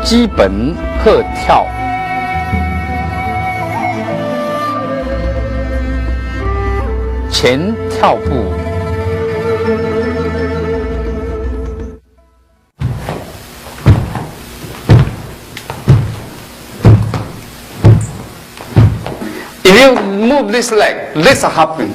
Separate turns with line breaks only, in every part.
基本鹤跳。前跳步。If you move this leg, this is hopping.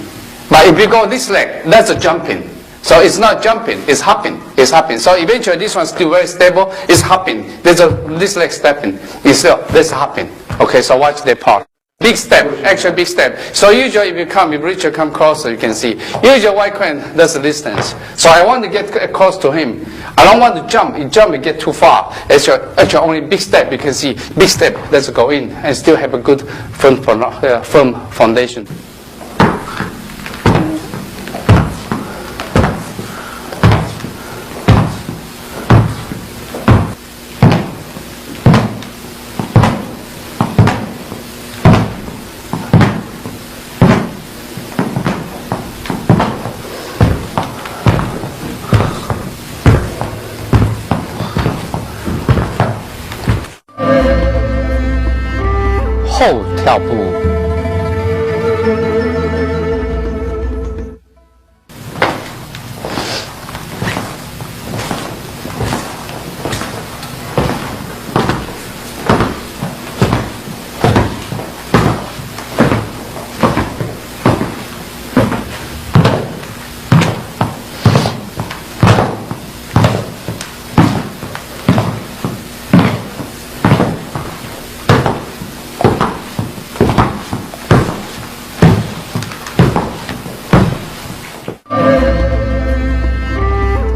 But if you go this leg, that's a jumping. So it's not jumping, it's hopping. It's hopping. So eventually this one's still very stable, it's hopping. This leg stepping. It's still, this hopping. Okay, so watch that part. Big step, actually big step. So usually if you reach or come closer, you can see. Usually white crane, that's the distance. So I want to get close to him. I don't want to jump. You jump, you get too far. Actually only big step, you can see. Big step, let's go in and still have a good firm foundation.后跳步。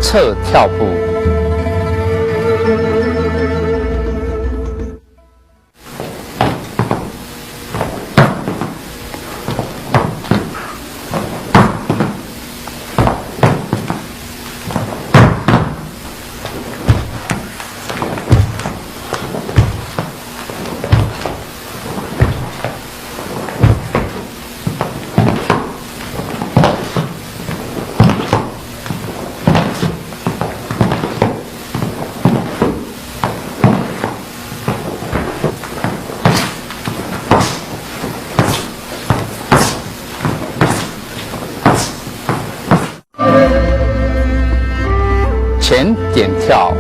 侧跳步。前点跳。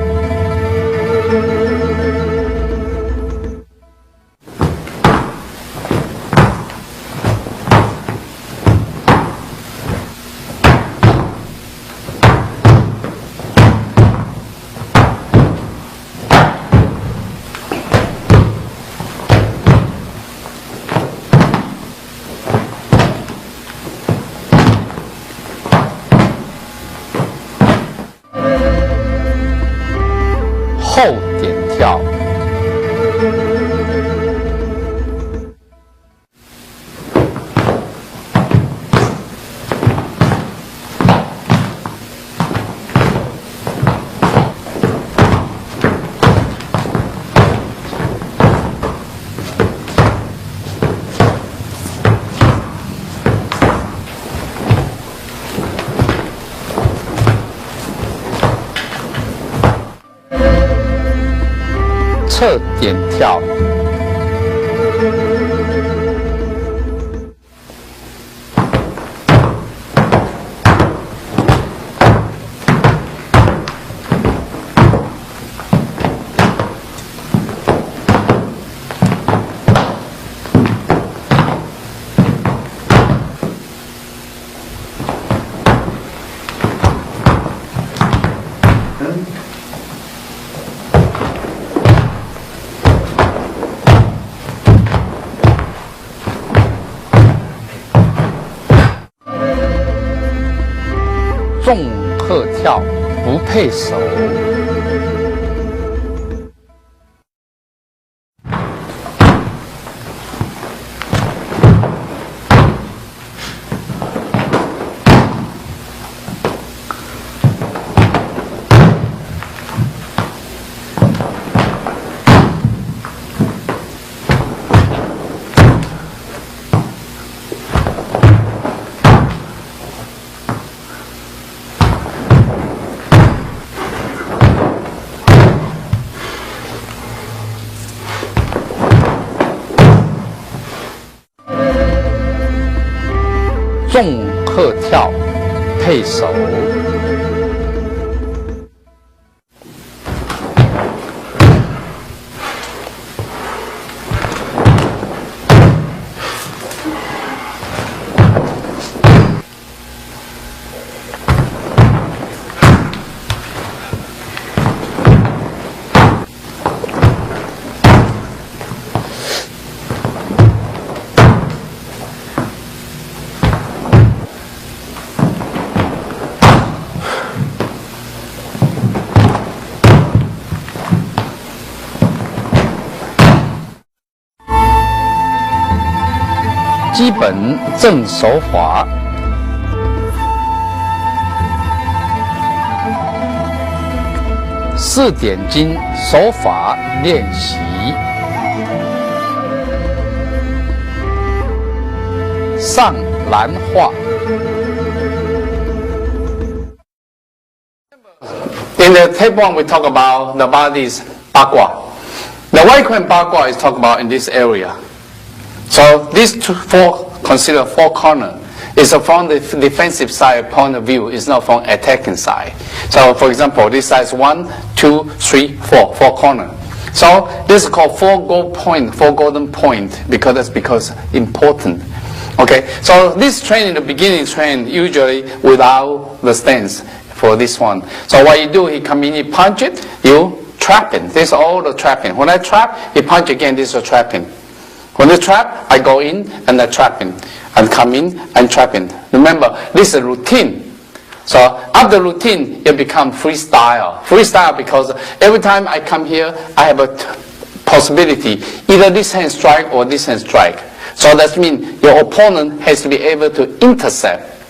后点跳。侧点跳。纵鹤跳不配手。
纵鹤跳配手。基本正手法，4点睛手法练习。上兰花。
In the tape 1, we talk about the body's bagua. The white crane bagua is talked about in this area. So these consider 4 corners. It's from the defensive side point of view. It's not from attacking side. So for example, this side is 1, 2, 3, 4 corners. So this is called 4 golden point because important. Okay. So this training, the beginning training, usually without the stance for this one. So what you do, he come in, you punch it, you trap it. This is all the trapping. When I trap, he punch again. This is trapping. When you trap, I go in and I trap in, and come in and trap in. Remember, this is a routine. So after routine, it becomes freestyle. Freestyle because every time I come here, I have a possibility. Either this hand strike or this hand strike. So that means your opponent has to be able to intercept.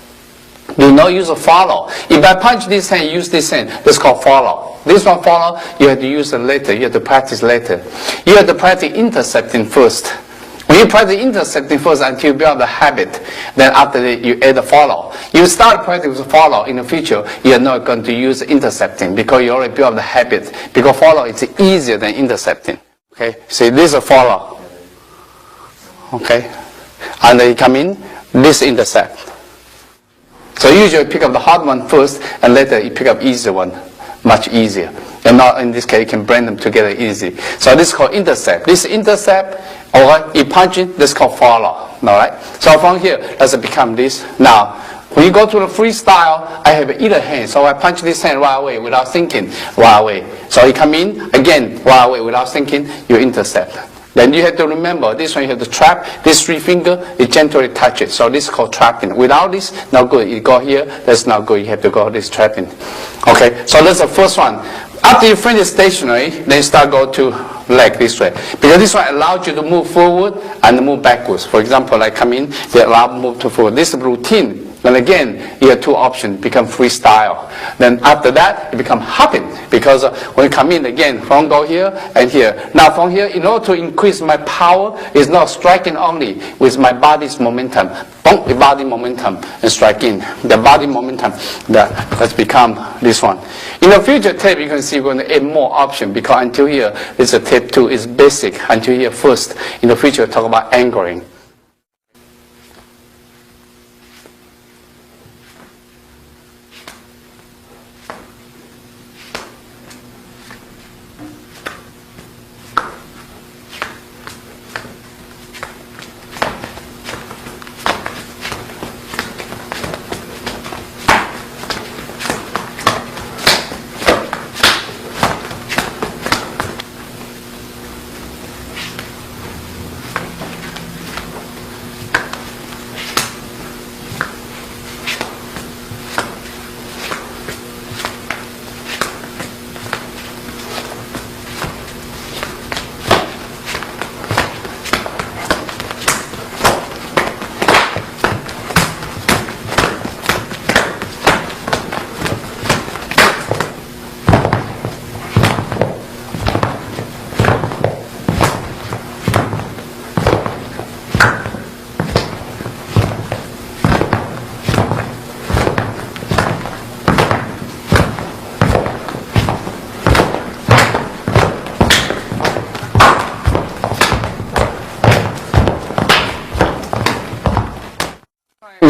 Do not use a follow. If I punch this hand, use this hand, that's called follow. This one follow, you have to use it later. You have to practice later. You have to practice intercepting first. When you practice intercepting first until you build the habit, then after that you add the follow. You start practice with follow in the future, you are not going to use intercepting because you already built the habit. Because follow is easier than intercepting. Okay, see this is a follow. Okay, and then you come in, this intercept. So usually pick up the hard one first, and later you pick up easier one, much easier. And not in this case, you can blend them together easy. So this is called intercept. This intercept, or you punch it, this is called follow. Alright? So from here, let's become this. Now, when you go to the freestyle, I have either hand. So I punch this hand right away without thinking, right away. So you come in, again, right away without thinking, you intercept. Then you have to remember, this one you have to trap, this 3 finger, you gently touch it. So this is called trapping. Without this, no good. You go here, that's not good. You have to go this trapping. Okay, so that's the first one. After you finish stationary, then you start go to leg this way. Because this one allows you to move forward and move backwards. For example, I come in, they allow move to forward. This is routine. Then again, you have 2 options, become freestyle. Then after that, it become hopping. Because when you come in again, from go here and here. Now from here, in order to increase my power, is not striking only with my body's momentum. Boom, the body momentum and strike in. The body momentum, that has become this one. In the future tape, you can see we're going to add more options because until here, it's a tape 2 is basic. Until here first. In the future, talk about angling.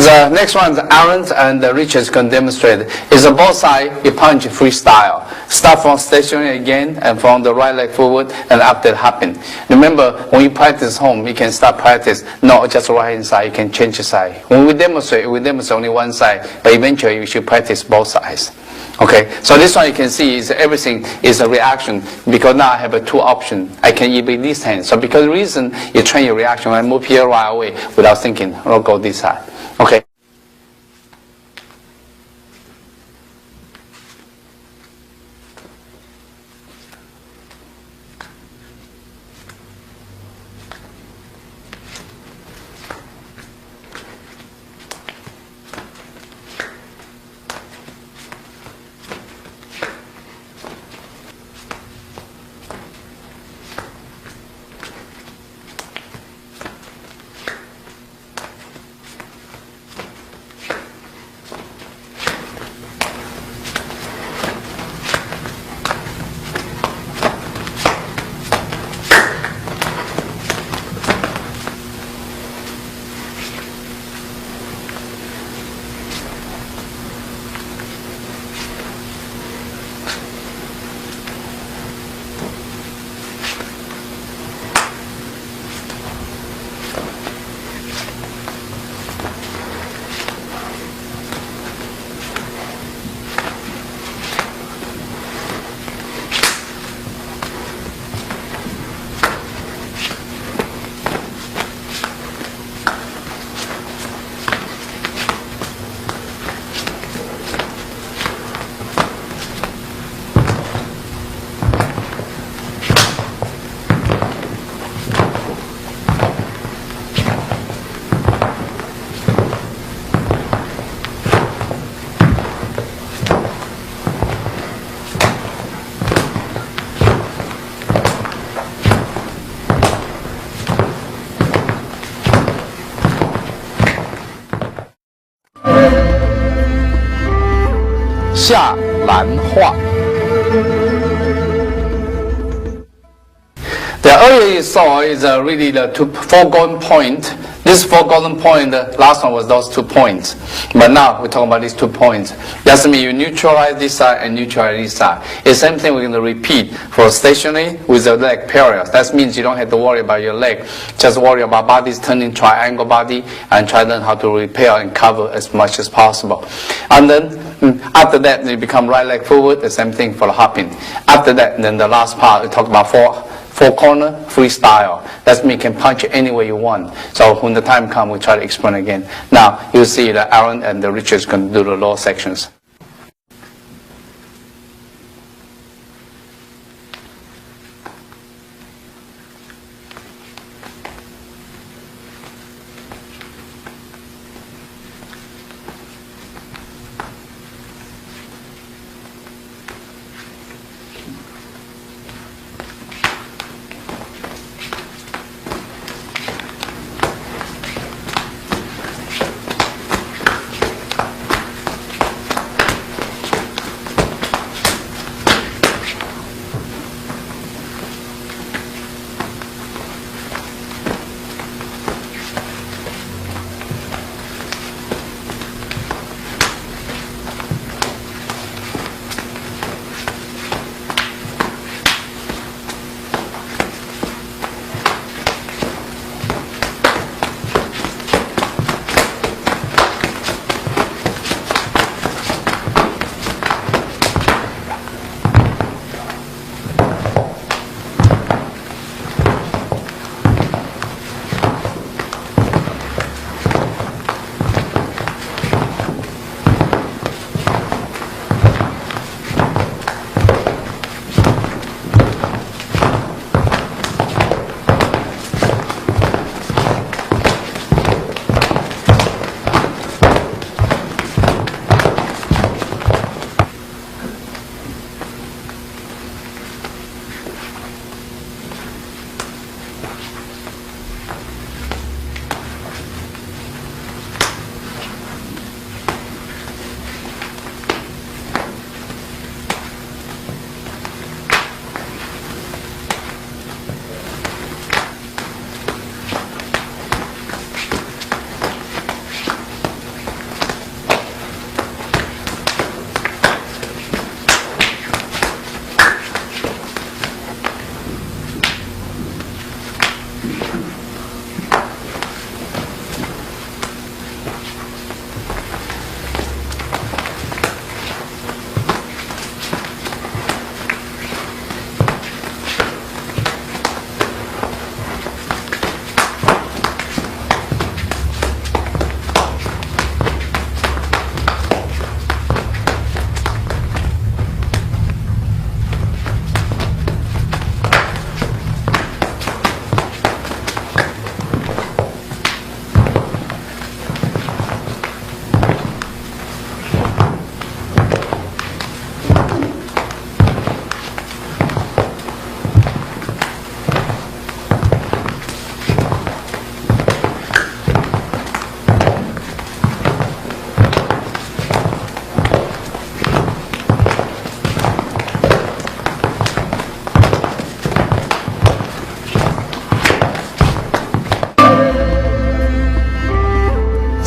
The next one, Aaron and Richard can demonstrate. Is both sides you punch freestyle. Start from stationary again and from the right leg forward and after happen. Remember, when you practice home, you can start practice not just right hand side, you can change the side. When we demonstrate only one side, but eventually you should practice both sides. Okay, so this one you can see is everything is a reaction because now I have a two option. I can either this hand. So because the reason you train your reaction, I move here right away without thinking, I'll go this side. Okay.
下兰化。
The earlier you saw is really the four golden point. This four golden point, the last one was those 2 points. But now we're talking about these 2 points. That means you neutralize this side and neutralize this side. It's the same thing we're going to repeat for stationary with the leg parallel. That means you don't have to worry about your leg. Just worry about bodies turning triangle body and try to learn how to repair and cover as much as possible. And then after that, you become right leg forward, the same thing for the hopping. After that, then the last part, we talk about four corner freestyle. That means you can punch it any way you want. So when the time comes, we try to explain again. Now, you'll see that Aaron and the Richards can do the lower sections.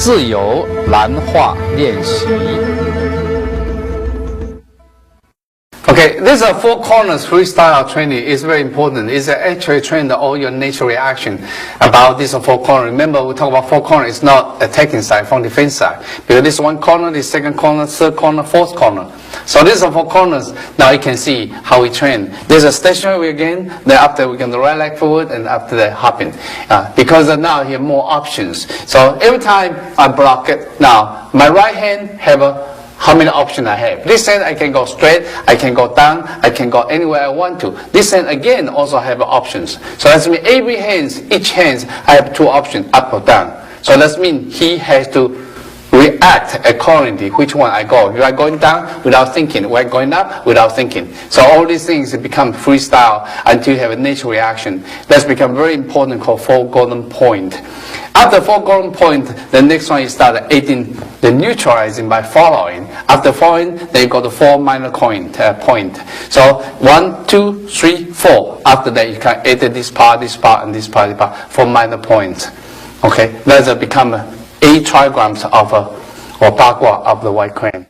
自由蓝画练习。
Okay, this is four corners freestyle training is very important. It's actually train all your natural reaction about this four corners. Remember, we talk about four corners. It's not attacking side from defense side. Because this one corner, this second corner, third corner, fourth corner. So these are four corners. Now you can see how we train. There's a stationary again. Then after we can right leg forward and after that hopping. Because now you have more options. So every time I block it, now my right hand have how many options I have. This hand I can go straight, I can go down, I can go anywhere I want to. This hand again also have options. So that means every hand, each hand I have two options, up or down. So that means he has to react accordingly which one I go. You are going down without thinking, we are going up without thinking. So all these things become freestyle until you have a natural reaction. That's become very important called four golden point. After four golden point, the next one is start adding the neutralizing by following. After following, then you go to four minor point. So 1, 2, 3, 4. After that, you can add this part, and this part, this part, 4 minor points. Okay, that's become 8 trigrams of or bagua of the white crane.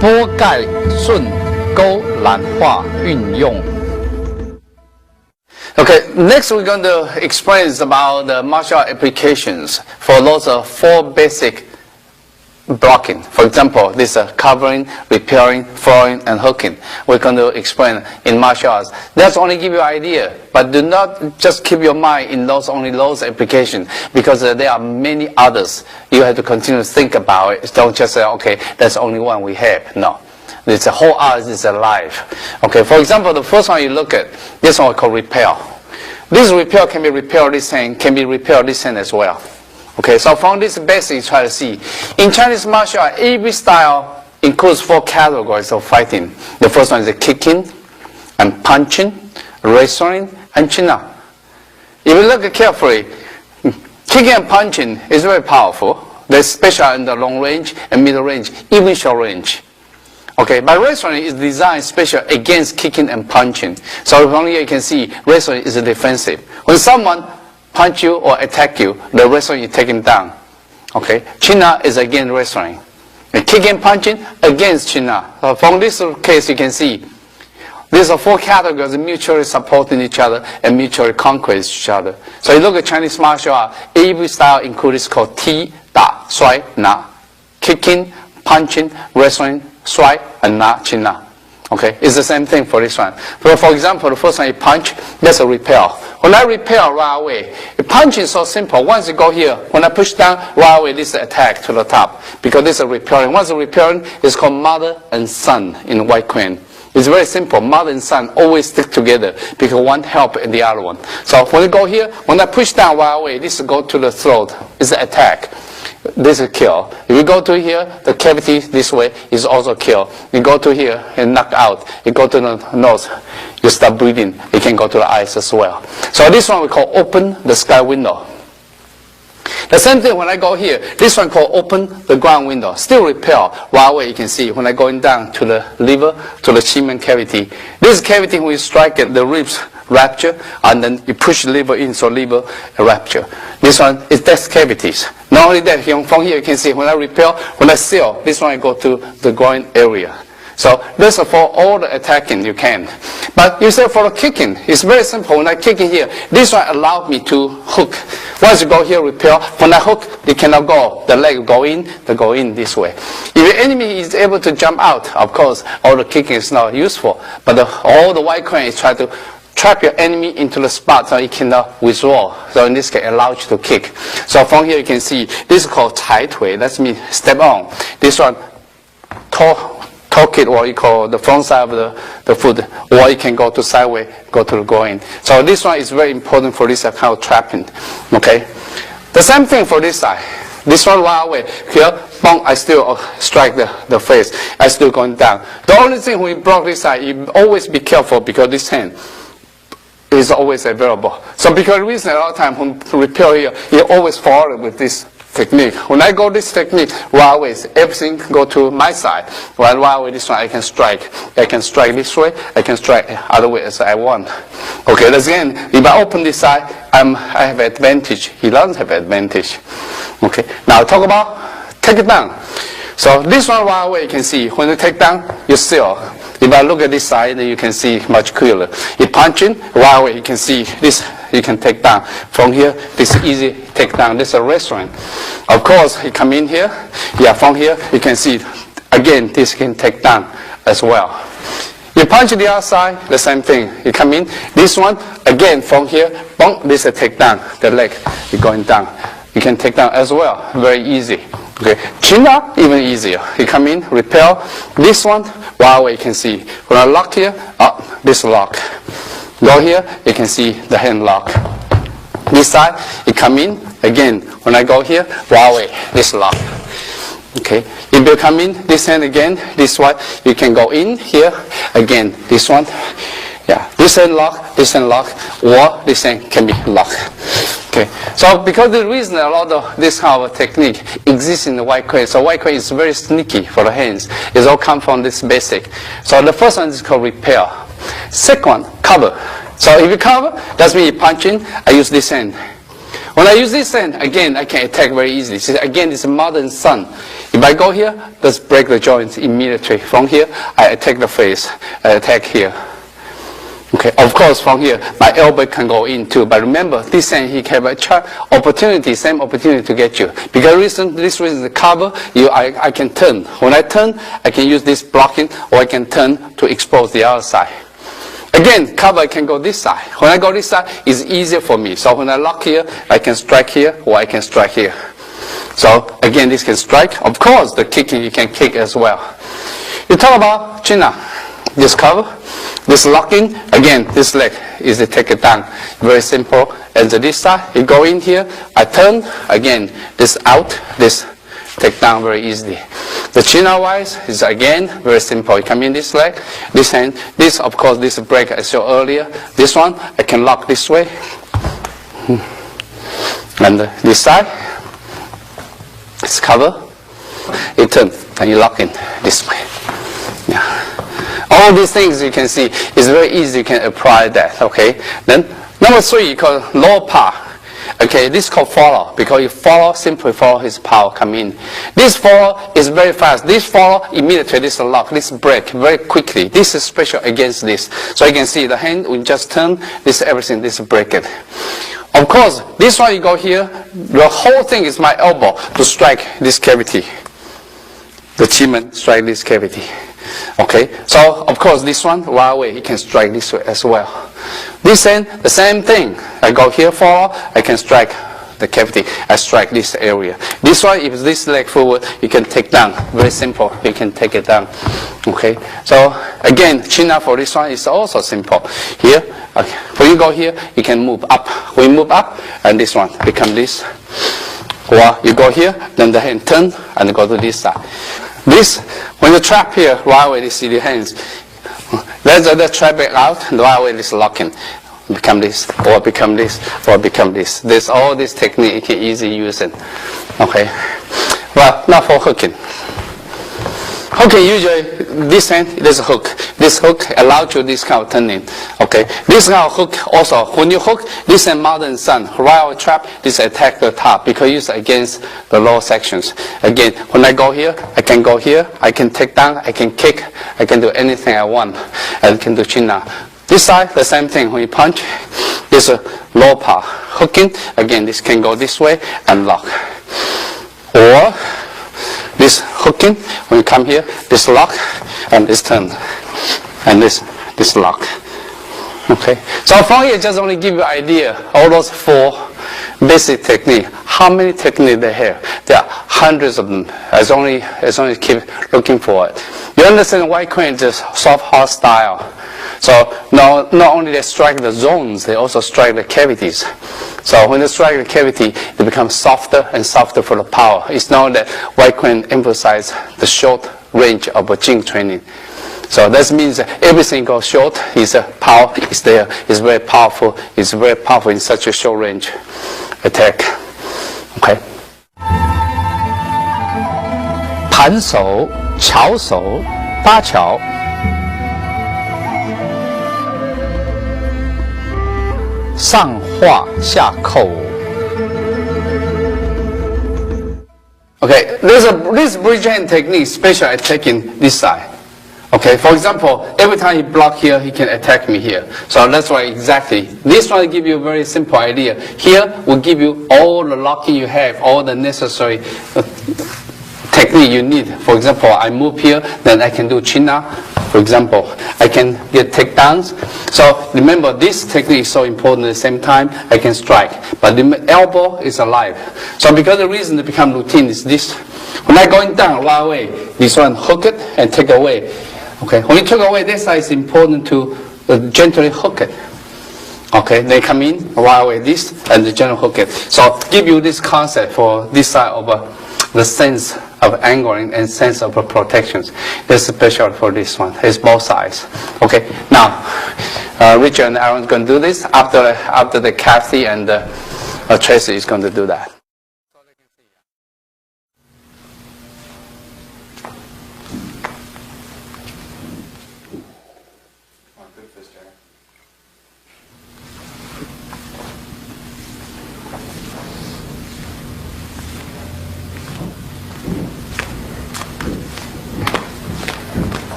拨盖顺钩懒化运用。
Okay, next we're going to explain about the martial art applications for those 4 basic blocking. For example, this covering, repairing, throwing, and hooking. We're going to explain in martial arts. That's only give you an idea, but do not just keep your mind in only those applications, because there are many others. You have to continue to think about it. Don't just say, okay, that's only one we have. No. It's a whole art is alive. Okay, for example, the first one you look at, this one we call repair. This repair can be repaired this hand, can be repaired this hand as well. Okay, so from this basic, you try to see. In Chinese martial art, every style includes 4 categories of fighting. The first one is kicking, and punching, wrestling, and chin up. If you look carefully, kicking and punching is very powerful. They're special in the long range and middle range, even short range. Okay, but wrestling is designed special against kicking and punching. So from here you can see wrestling is defensive. When someone punch you or attack you, the wrestling is taken down. Okay, China is against wrestling. And kicking, punching against China. So from this case you can see these are 4 categories mutually supporting each other and mutually conquest each other. So you look at Chinese martial art, every style includes called Ti, Da, Shuai, Na. Kicking, punching, wrestling, Shuai, and Na, China. Okay, it's the same thing for this one. For example, the first one you punch, that's a repel. When I repel right away, the punch is so simple. Once you go here, when I push down right away, this is attack to the top. Because this is repelling. Once repelling, it's called mother and son in white crane. It's very simple. Mother and son always stick together because one help in the other one. So when you go here, when I push down right away, this go to the throat. It's an attack. This is kill. If you go to here, the cavity this way is also kill. You go to here and knock out. You go to the nose, you stop breathing. You can go to the eyes as well. So this one we call open the sky window. The same thing when I go here, this one called open the ground window. Still repel. Right away you can see when I going down to the liver, to the Qingmen cavity. This cavity when you strike it, the ribs rupture, and then you push the liver in, so liver rupture. This one is death cavities. Not only that, from here you can see when I repel, when I seal, this one I go to the groin area. So this is for all the attacking you can. But you say for the kicking, it's very simple. When I kick in here, this one allowed me to hook. Once you go here, repel. When I hook, it cannot go. The leg go in, they go in this way. If the enemy is able to jump out, of course, all the kicking is not useful. But all the white crane is trying to trap your enemy into the spot so he cannot withdraw. So in this case, allow you to kick. So from here you can see, this is called cai tui. That means step on. This one, toe kick, or you call the front side of the foot, or you can go to sideways, go to the groin. So this one is very important for this kind of trapping. Okay. The same thing for this side. This one right away. Here, boom, I still strike the face. I still going down. The only thing when you block this side, you always be careful because this hand is always available. So because the reason a lot of time when you repel here, you always follow with this technique. When I go this technique, right away, everything go to my side. Right away, this one I can strike. I can strike this way. I can strike other way as I want. Okay, again, if I open this side, I have advantage. He doesn't have advantage. Okay, now talk about take it down. So this one right away you can see when you take down, you seal. If I look at this side, you can see much clearer. You punch in, right away you can see this, you can take down. From here, this is easy take down. This is a restaurant. Of course, you come in here, yeah, from here, you can see, again, this can take down as well. You punch the other side, the same thing. You come in, this one, again, from here, boom, this is a take down. The leg, you're going down. You can take down as well, very easy. Okay, chin-up, even easier. You come in, repel. This one, right away you can see. When I lock here, this lock. Go here, you can see the hand lock. This side, you come in, again, when I go here, right away, this lock. Okay, if you come in, this hand again, this one, you can go in here, again, this one. Yeah, this hand lock, or this hand can be locked. Okay, so because the reason a lot of this kind of technique exists in the white crane, so white crane is very sneaky for the hands. It all comes from this basic. So the first one is called repel. Second one, cover. So if you cover, that means you punch in, I use this hand. When I use this hand, again, I can attack very easily. So again, it's a mother and son. If I go here, let's break the joints immediately. From here, I attack the face, I attack here. Okay, of course, from here, my elbow can go in too. But remember, this hand, he can have a opportunity, same opportunity to get you. Because this reason, the cover, I can turn. When I turn, I can use this blocking, or I can turn to expose the other side. Again, cover, I can go this side. When I go this side, it's easier for me. So when I lock here, I can strike here, or I can strike here. So again, this can strike. Of course, the kicking, you can kick as well. You talk about chin-up. This cover. This locking, again, this leg is to take it down. Very simple. And this side, you go in here, I turn, again, this out, this take down very easily. The chin-up wise is again very simple. You come in this leg, this hand, this, of course, this break I showed earlier. This one, I can lock this way. And this side. It's cover. You turn and you lock in this way. Yeah. All these things you can see is very easy. You can apply that. Okay. Then number 3 called lower part. Okay, this is called follow, because you follow, simply follow his power come in. This follow is very fast. This follow immediately, this lock, this break very quickly. This is special against this. So you can see the hand, we just turn, this everything, this break it. Of course, this one you go here, the whole thing is my elbow to strike this cavity. The Qi strike this cavity. Okay, so of course this one, right away, he can strike this way as well. This end, the same thing. I go here follow, I can strike the cavity. I strike this area. This one, if this leg forward, you can take down. Very simple, you can take it down. Okay, so again, chin up for this one is also simple. Here, okay. When you go here, you can move up. We move up, and this one become this. Or you go here, then the hand turn, and go to this side. This, when you trap here, right away you see the hands. Let the trap back out, and right away this locking. Become this, or become this, or become this. There's all this technique you can easily use it. Okay. Well, now for hooking. Hooking, usually this hand, there's a hook. This hook allows you this kind of turning. Okay. This kind of hook also, when you hook, this hand mother and son, right away trap, this attack the top, because it's against the lower sections. Again, when I go here, I can go here, I can take down, I can kick, I can do anything I want. I can do chin up. This side, the same thing. When you punch, this is a low part. Hooking, again, this can go this way and lock. Or this hooking, when you come here, this lock and this turn. And this lock. Okay. So from here, just only give you an idea. All those 4 basic techniques. How many techniques they have? There are hundreds of them. As only keep looking for it. You understand why crane is just soft hard style. So not only they strike the zones, they also strike the cavities. So when they strike the cavity, it becomes softer and softer for the power. It's known that white crane emphasize the short range of a jing training. So that means that everything goes short. His power is there. It's very powerful. It's very powerful in such a short range attack. Okay.
盘手、巧手、搭桥。上画下扣。
Okay, this bridge hand technique is special attacking this side. Okay, for example, every time he block here, he can attack me here. So that's why exactly. This one will give you a very simple idea. Here will give you all the locking you have, all the necessary technique you need. For example, I move here, then I can do chin-up. For example, I can get takedowns. So remember, this technique is so important at the same time, I can strike. But the elbow is alive. So because the reason it become routine is this. When I going down right away, this one hook it and take away. Okay, when you take away this side, it's important to gently hook it. Okay, they come in right away, this, and the gently hook it. So give you this concept for this side of the sense of angling and sense of protections. That's special for this one. It's both sides. Okay. Now, Richard and Aaron are going to do this after the Kathy and Tracy is going to do that.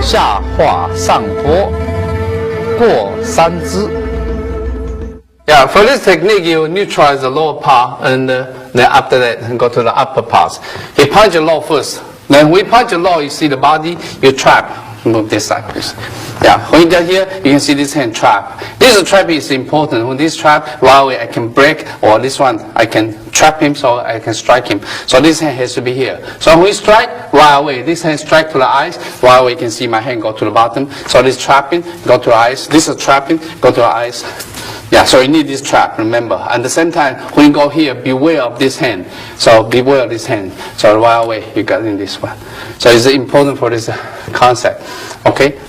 下画上托，过三支。
Yeah, for this technique, you neutralize the lower part, and then after that, go to the upper parts. He punch the low first. Then we punch the low, you see the body, you trap. move this side, please. Yeah, when you get here, you can see this hand trap. This trap is important. When this trap, right away I can break, or this one, I can trap him, so I can strike him. So this hand has to be here. So when we strike, right away, this hand strike to the eyes, right away you can see my hand go to the bottom. So this trapping, go to the eyes. This is trapping, go to the eyes. Yeah, so you need this trap, remember. At the same time, when you go here, beware of this hand. So beware of this hand. So right away, you got in this one. So it's important for this concept. Okay?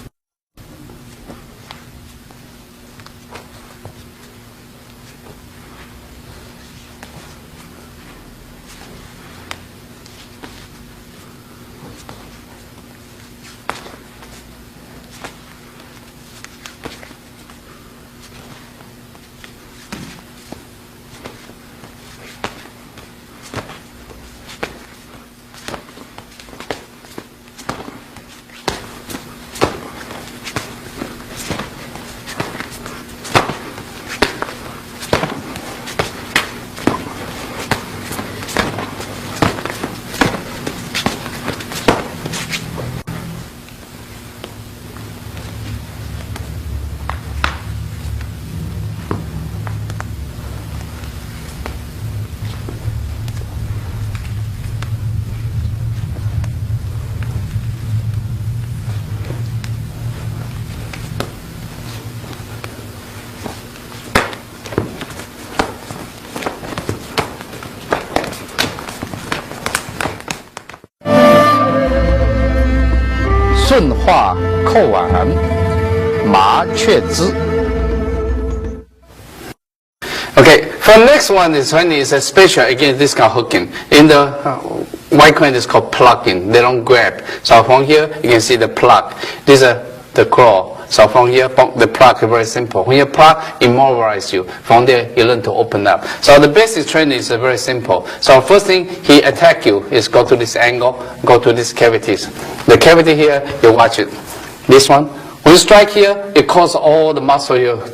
顺化扣腕，麻雀枝。
Okay, for the next one is when it's a special, again, this kind of hooking. In the white crane, it's called plucking. They don't grab. So from here, you can see the pluck. This is the claw. So from here, the pluck is very simple. When you pluck, immobilize you. From there, you learn to open up. So the basic training is very simple. So first thing he attack you is go to this angle, go to these cavities. The cavity here, you watch it. This one. When you strike here, it causes all the muscle you're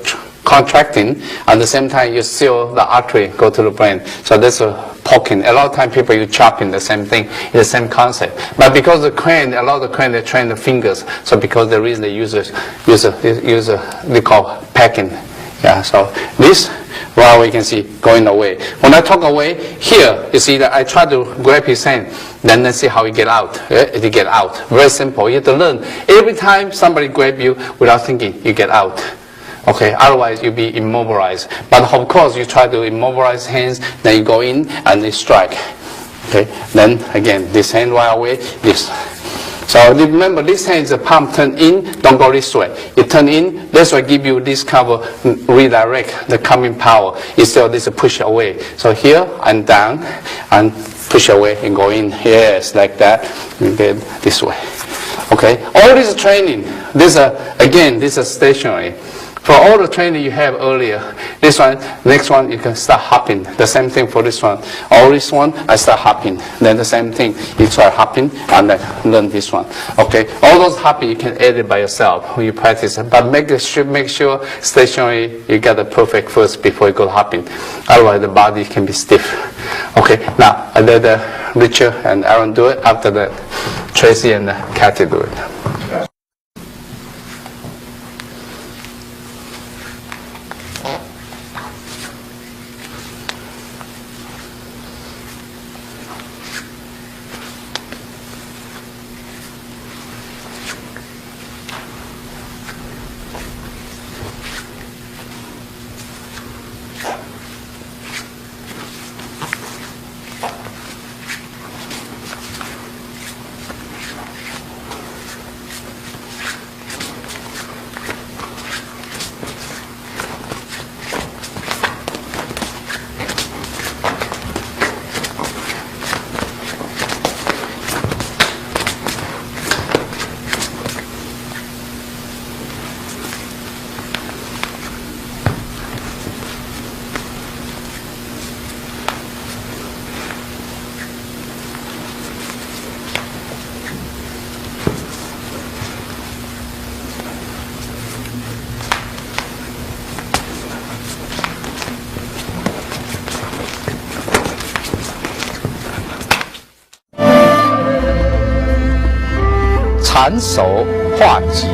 contracting. At the same time, you seal the artery, go to the brain. So that's a poking. A lot of time people you chopping the same thing, it's the same concept. But because the crane, a lot of the crane they train the fingers. So because the reason they use they call packing. Yeah. So this, well, we can see going away. When I talk away, here you see that I try to grab his hand. Then let's see how he get out. It get out. Very simple. You have to learn. Every time somebody grab you without thinking, you get out. Okay, otherwise you'll be immobilized. But of course, you try to immobilize hands, then you go in and you strike. Okay, then again, this hand right away, this. So remember, this hand is a palm turn in, don't go this way. You turn in, that's why give you this cover, redirect the coming power instead of this push away. So here and down and push away and go in. Yes, like that. You get this way. Okay, all this training. This again, this is stationary. For all the training you have earlier, this one, next one, you can start hopping. The same thing for this one. All this one, I start hopping. Then the same thing, you try hopping and then learn this one. Okay, all those hopping you can add it by yourself when you practice. But make sure stationary, you get the perfect first before you go hopping. Otherwise, the body can be stiff. Okay, now I let Richard and Aaron do it. After that, Tracy and Kathy do it. 缠手
化极。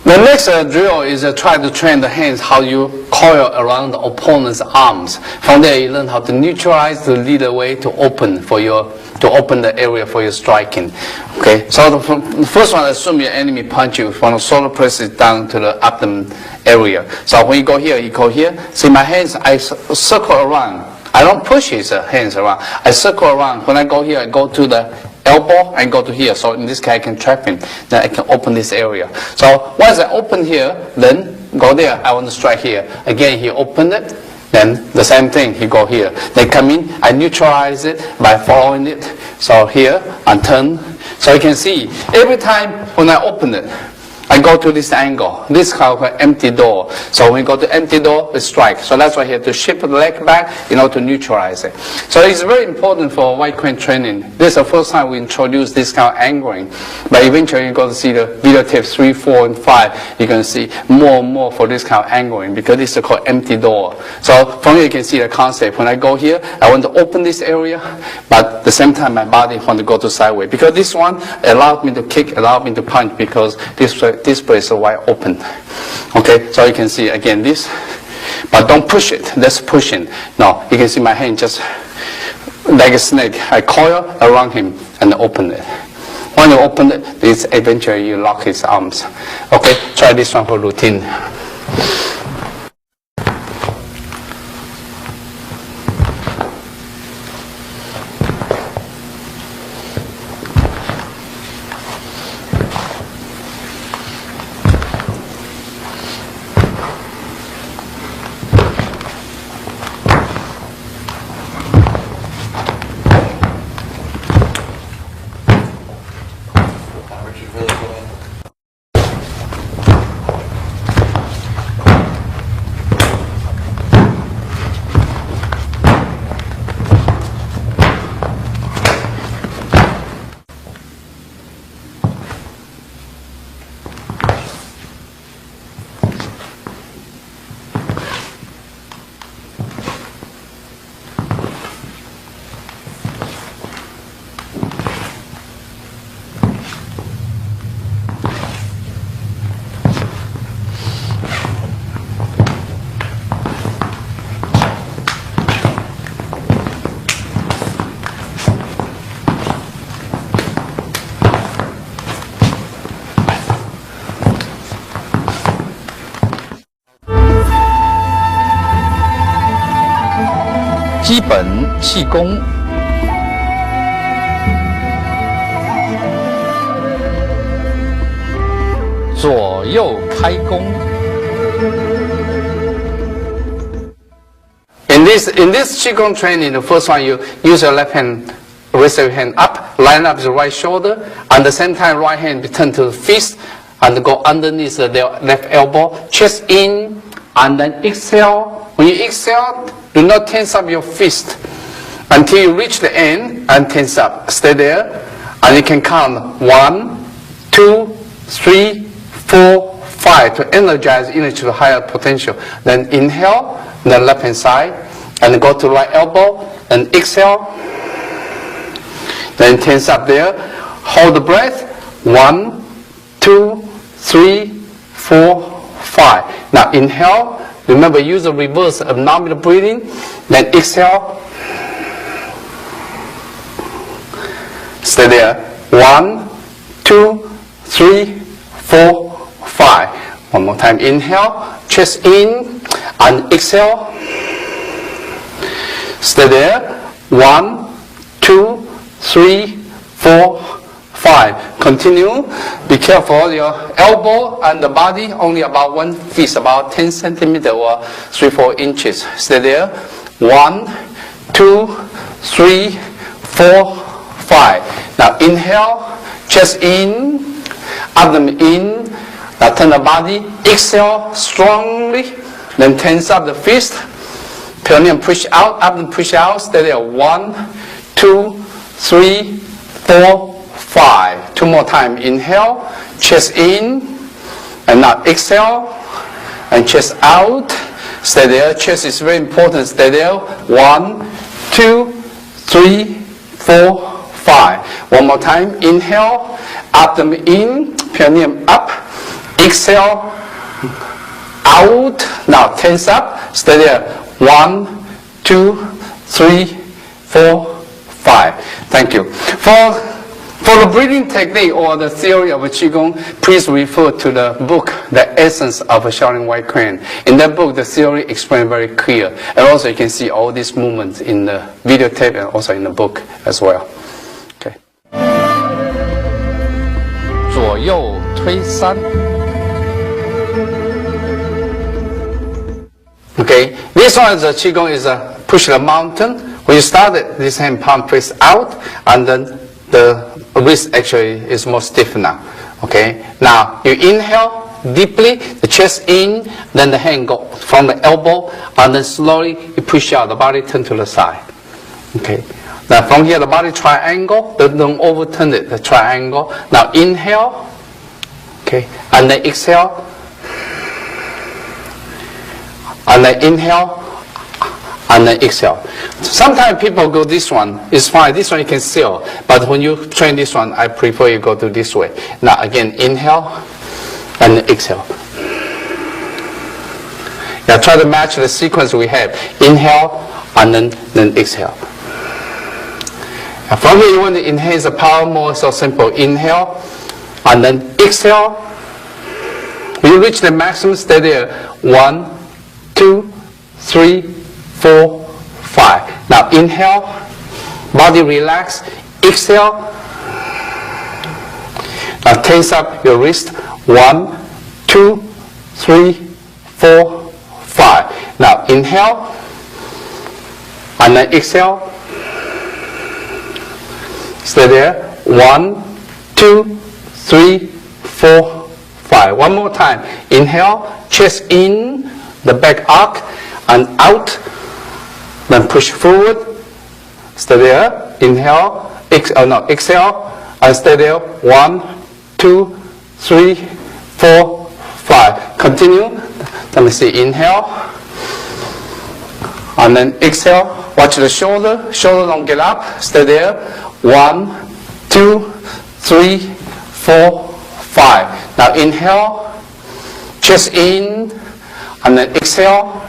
The next drill is try to train the hands how you coil around the opponent's arms. From there, you learn how to neutralize, to lead the way, to open the area for your striking. Okay, so the first one, assume your enemy punch you from the solar plexus down to the abdomen area. So when you go here, See my hands, I circle around. I don't push his hands around. I circle around. When I go here, I go to the elbow and go to here. So in this case, I can trap him. Then I can open this area. So once I open here, then go there. I want to strike here. Again, he opened it. Then the same thing, he go here. They come in, I neutralize it by following it. So here, and turn. So you can see, every time when I open it, I go to this angle. This is called empty door. So when we go to empty door, we strike. So that's why you have to shift the leg back in order to neutralize it. So it's very important for white crane training. This is the first time we introduce this kind of angling. But eventually you're going to see the video tape 3, 4, and 5. You're going to see more and more for this kind of angling because this is called empty door. So from here you can see the concept. When I go here, I want to open this area, but at the same time my body want to go to sideways. Because this one allowed me to kick, allowed me to punch because this place is wide open. Okay, so you can see again this, but don't push it. That's pushing. No, you can see my hand just like a snake. I coil around him and open it. When you open it, this eventually you lock his arms. Okay, try this one for routine.
基本气功。左右开弓。
In this Qigong training, the first one you use your left hand, raise your hand up, line up the right shoulder, and at the same time right hand turn to the fist and go underneath the left elbow, chest in, and then exhale. When you exhale, do not tense up your fist until you reach the end and tense up. Stay there, and you can count 1, 2, 3, 4, 5 to energize into the higher potential. Then inhale, the left hand side, and go to right elbow, and exhale. Then tense up there. Hold the breath. 1, 2, 3, 4, 5. Now inhale. Remember, use the reverse abdominal breathing. Then exhale. Stay there. 1, 2, 3, 4, 5. One more time. Inhale. Chest in and exhale. Stay there. 1, 2, 3, 4, 5. Continue. Be careful. Your elbow and the body only about 1 fist, about 10 centimeters or 3-4 inches. Stay there. 1, 2, 3, 4, 5. Now inhale. Chest in. Abdomen in. Now turn the body. Exhale strongly. Then tense up the fist. Perineum push out. Abdomen push out. Stay there. 1, 2, 3, 4, 5. 2 more times. Inhale. Chest in. And now exhale. And chest out. Stay there. Chest is very important. Stay there. 1, 2, 3, 4, 5. One more time. Inhale, abdomen in, perineum up. Exhale, out. Now tense up. Stay there. 1, 2, 3, 4, 5. Thank you. For the breathing technique or the theory of Qigong, please refer to the book, The Essence of a Shaoline White Crane. In that book, the theory explained very clear. And also you can see all these movements in the videotape and also in the book as well. Okay.
左右推三。
Okay, this one is a Qigong is a push the mountain. When you start it, this hand palm face out, and then the wrist actually is more stiff now. Okay, now you inhale deeply, the chest in, then the hand go from the elbow, and then slowly you push out, the body turn to the side. Okay, now from here the body triangle, don't overturn it, the triangle. Now inhale, okay, and then exhale, and then inhale, and then exhale. Sometimes people go this one, it's fine, this one you can seal, but when you train this one, I prefer you go to this way. Now again, inhale, and then exhale. Now try to match the sequence we have. Inhale, and then exhale. Now from here you want to enhance the power more, so simple. Inhale, and then exhale. When you reach the maximum, stay there. 1, 2, 3, 4, 5. Now inhale, body relax, exhale. Now tense up your wrist. 1, 2, 3, 4, 5. Now inhale, and then exhale. Stay there. 1, 2, 3, 4, 5. One more time. Inhale, chest in, the back arc, and out. Then push forward. Stay there. Inhale. Exhale. And stay there. 1, 2, 3, 4, 5. Continue. Let me see. Inhale. And then exhale. Watch the shoulder. Shoulder don't get up. Stay there. 1, 2, 3, 4, 5. Now inhale. Chest in. And then exhale.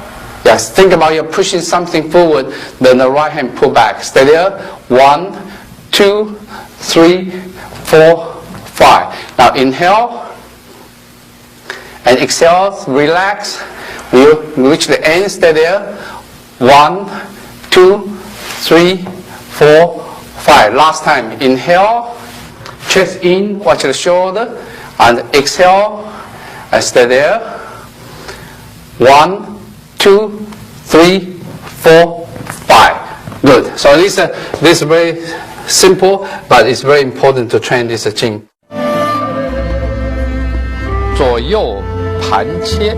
Yes, think about you're pushing something forward, then the right hand pull back. Stay there. 1, 2, 3, 4, 5. Now inhale and exhale, relax. When you reach the end, stay there. 1, 2, 3, 4, 5. Last time. Inhale, chest in, watch the shoulder, and exhale, and stay there. 1, 2, 3, 4, 5. Good. So this is very simple, but it's very important to train this Jing.
左右盘切。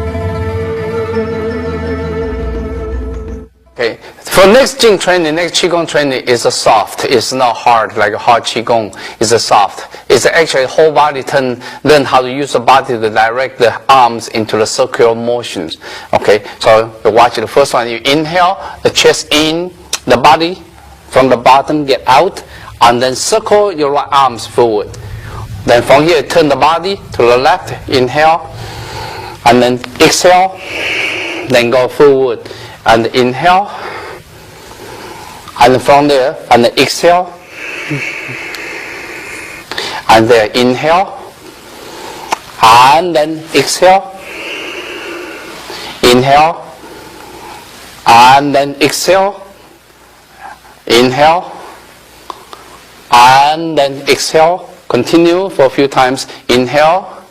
Okay. For next Jing training, next Qigong training is a soft. It's not hard like a hard Qigong. It's a soft. It's actually whole body learn how to use the body to direct the arms into the circular motions. Okay. So you watch the first one. You inhale, the chest in, the body from the bottom get out, and then circle your right arms forward. Then from here, turn the body to the left. Inhale, and then exhale. Then go forward. And inhale, and from there, and exhale, and there, inhale, and then exhale, inhale, and then exhale, inhale, and then exhale. Continue for a few times. Inhale,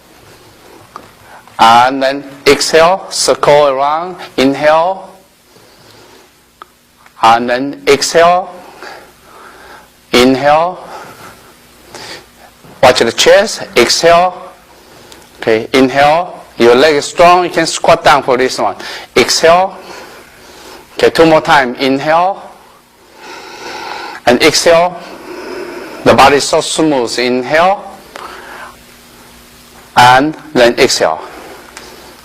and then exhale, circle around, inhale, and then exhale, inhale, watch the chest, exhale, okay, inhale, your leg is strong, you can squat down for this one, exhale, okay, 2 more times, inhale, and exhale, the body is so smooth, inhale, and then exhale.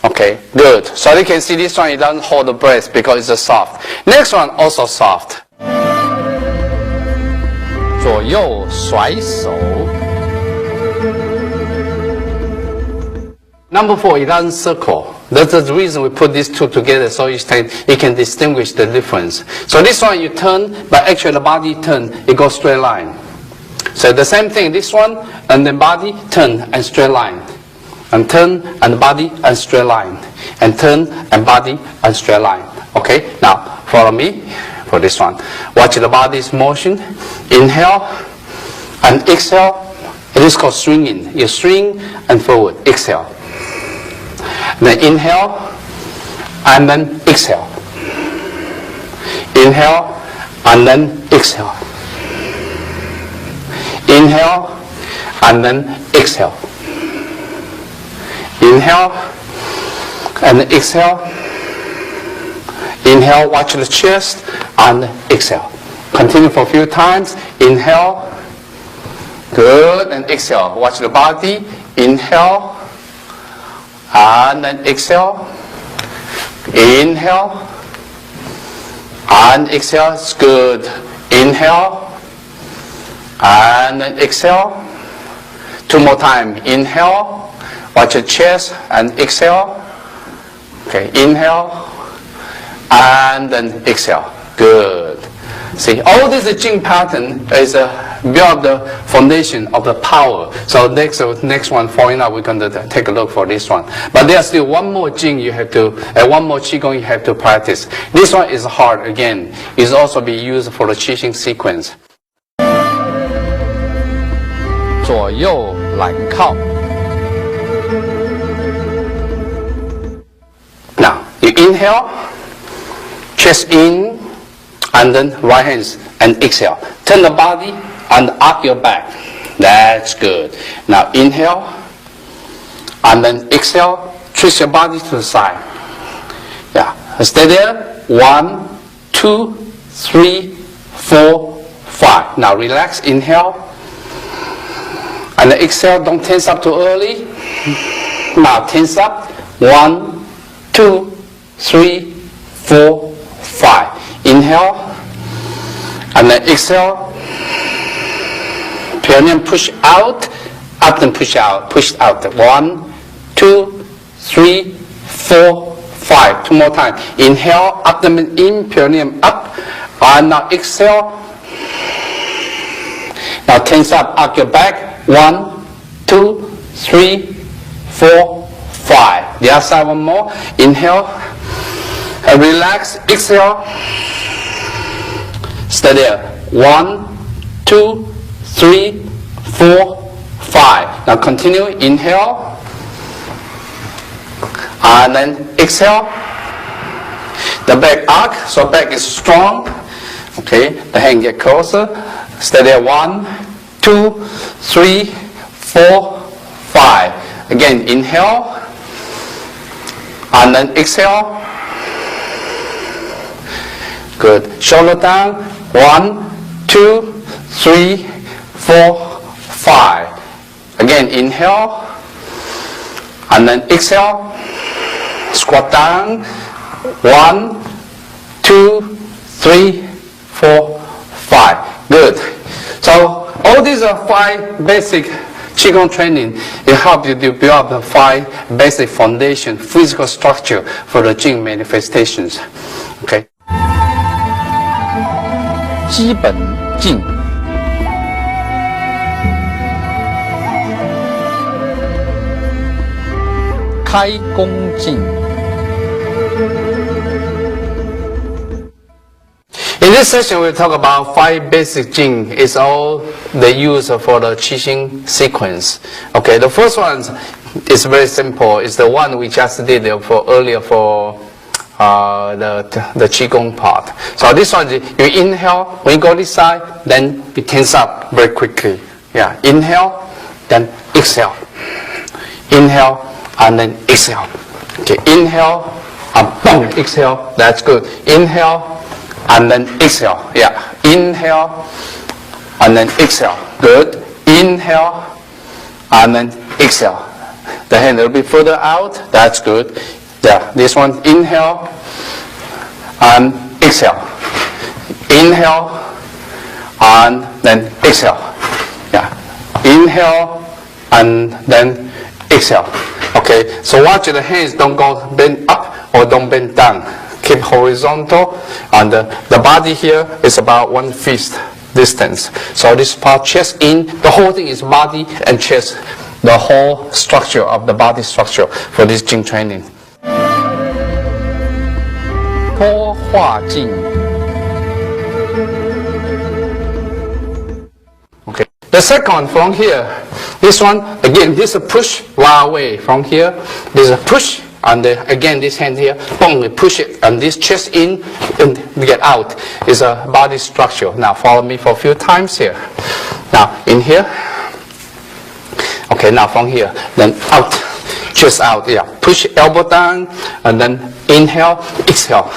Okay, good. So you can see this one, it doesn't hold the breath because it's a soft. Next one, also soft.
左右甩手。
Number 4, it doesn't circle. That's the reason we put these two together, so you can distinguish the difference. So this one you turn, but actually the body turn, it goes straight line. So the same thing, this one, and the body turn and straight line. And turn and body and straight line. And turn and body and straight line. Okay, now follow me for this one. Watch the body's motion. Inhale and exhale. It is called swinging. You swing and forward, exhale. Then inhale and then exhale. Inhale and then exhale. Inhale and then exhale. Inhale and exhale. Inhale, watch the chest and exhale. Continue for a few times. Inhale. Good. And exhale. Watch the body. Inhale. And then exhale. Inhale. And exhale. It's good. Inhale. And then exhale. 2 more times. Inhale. Watch your chest and exhale. Okay. Inhale. And then exhale. Good. See, all this Jing pattern is build the foundation of the power. So next one, following up, we're going to take a look for this one. But there's still one more Jing you have to, one more Qigong you have to practice. This one is hard again. It's also be used for the Qigong sequence.
左右揽靠。
Now, you inhale, chest in, and then right hands, and exhale. Turn the body and arc your back. That's good. Now inhale, and then exhale, twist your body to the side. Yeah, stay there. 1, 2, 3, 4, 5. Now relax, inhale, and then exhale, don't tense up too early. Now tense up. 1, 2, 3, 4, 5. Inhale, and then exhale. Perineum push out, up and push out, push out. 1, 2, 3, 4, 5. 2 more times. Inhale, abdomen in, perineum up, and now exhale. Now tense up, arc your back. 1, 2, 3, 4, 5. The other side, one more. Inhale, and relax. Exhale. Stay there. 1, 2, 3, 4, 5. Now continue. Inhale, and then exhale. The back arc, so back is strong. Okay, the hand get closer. Stay there. 1, 2, 3, 4, 5. Again, inhale, and then exhale. Good. Shoulder down. 1, 2, 3, 4, 5. Again, inhale, and then exhale. Squat down. 1, 2, 3, 4, 5. Good. So all these are 5 basic Qigong training. It helps you to build up the 5 basic foundation, physical structure for the Jing manifestations. Okay.
基本劲，开弓劲。
In this session, we'll talk about 5 basic Jing. It's all they use for the Qigong sequence. Okay, the first one is very simple. It's the one we just did earlier for the Qigong part. So this one, you inhale, when you go this side, then you tense up very quickly. Yeah, inhale, then exhale. Inhale, and then exhale. Okay, inhale, and boom, exhale. That's good. Inhale, and then exhale. Yeah, inhale, and then exhale. Good. Inhale, and then exhale. The hand a little bit further out. That's good. Yeah, this one, inhale, and exhale. Inhale, and then exhale. Yeah. Inhale and then exhale. Okay, so watch the hands don't go bend up or don't bend down. Keep horizontal, and the body here is about 1 fist distance. So this part, chest in, the whole thing is body and chest, the whole structure of the body structure for this Jing training.
脱化镜
Okay. The second from here, this one again, this is a push far away from here. This is a push, and again this hand here, boom, we push it, and this chest in and we get out. Is a body structure. Now follow me for a few times here. Now in here. Okay, now from here, then out, chest out. Yeah, push elbow down, and then inhale, exhale.